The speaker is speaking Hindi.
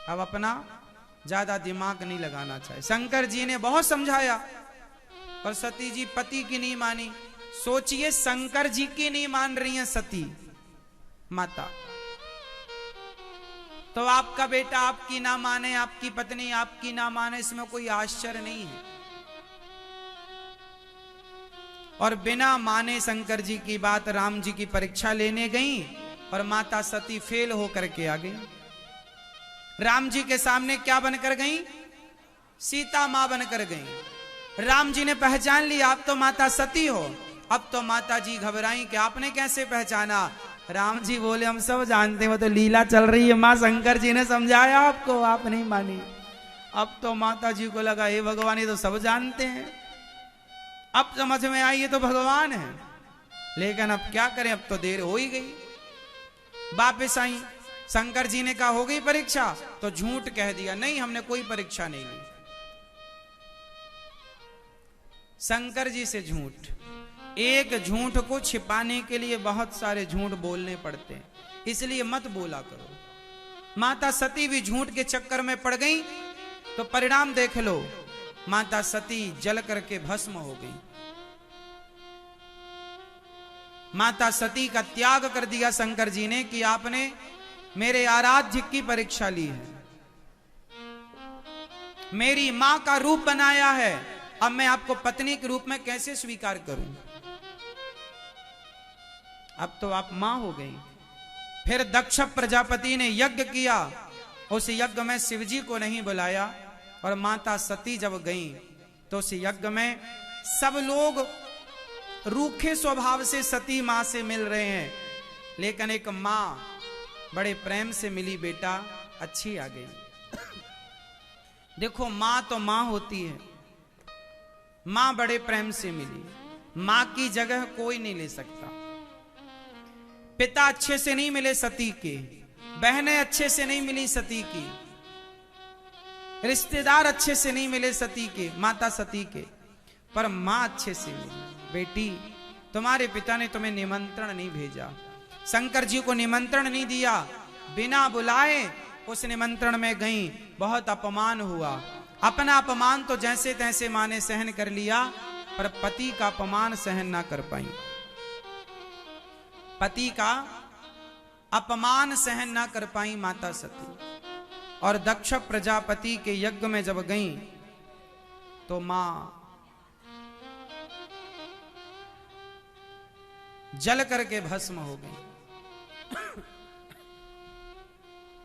अब अपना ज्यादा दिमाग नहीं लगाना चाहिए। शंकर जी ने बहुत समझाया पर सती जी पति की नहीं मानी। सोचिए, शंकर जी की नहीं मान रही हैं सती माता, तो आपका बेटा आपकी ना माने, आपकी पत्नी आपकी ना माने, इसमें कोई आश्चर्य नहीं है। और बिना माने शंकर जी की बात राम जी की परीक्षा लेने गई और माता सती फेल होकर के आ गई। राम जी के सामने क्या बनकर गई? सीता मां बनकर गई। राम जी ने पहचान लिया, आप तो माता सती हो। अब तो माता जी घबराई कि आपने कैसे पहचाना? राम जी बोले, हम सब जानते हैं, वो तो लीला चल रही है मां, शंकर जी ने समझाया आपको, आप नहीं मानी। अब तो माता जी को लगा, हे भगवान, ये तो सब जानते हैं, अब समझ में आई ये तो भगवान है। लेकिन अब क्या करें, अब तो देर हो ही गई। वापिस आई, शंकर जी ने कहा हो गई परीक्षा, तो झूठ कह दिया, नहीं हमने कोई परीक्षा नहीं ली। शंकर जी से झूठ, एक झूठ को छिपाने के लिए बहुत सारे झूठ बोलने पड़ते हैं, इसलिए मत बोला करो। माता सती भी झूठ के चक्कर में पड़ गई तो परिणाम देख लो, माता सती जल करके भस्म हो गई। माता सती का त्याग कर दिया शंकर जी ने कि आपने मेरे आराध्य की परीक्षा ली है, मेरी मां का रूप बनाया है, अब मैं आपको पत्नी के रूप में कैसे स्वीकार करूं? अब तो आप मां हो गई। फिर दक्ष प्रजापति ने यज्ञ किया, उस यज्ञ में शिवजी को नहीं बुलाया, और माता सती जब गई तो उस यज्ञ में सब लोग रूखे स्वभाव से सती मां से मिल रहे हैं, लेकिन एक मां बड़े प्रेम से मिली, बेटा अच्छी आ गई। देखो, मां तो मां होती है, मां बड़े प्रेम से मिली, मां की जगह कोई नहीं ले सकता। पिता अच्छे से नहीं मिले सती के, बहनें अच्छे से नहीं मिली सती की, रिश्तेदार अच्छे से नहीं मिले सती के, माता सती के, पर मां अच्छे से मिली। बेटी, तुम्हारे पिता ने तुम्हें निमंत्रण नहीं भेजा, शंकर जी को निमंत्रण नहीं दिया, बिना बुलाए उस निमंत्रण में गई, बहुत अपमान हुआ। अपना अपमान तो जैसे तैसे मां ने सहन कर लिया, पर पति का अपमान सहन ना कर पाई। पति का अपमान सहन ना कर पाई माता सती, और दक्ष प्रजापति के यज्ञ में जब गई तो मां जल करके भस्म हो गई।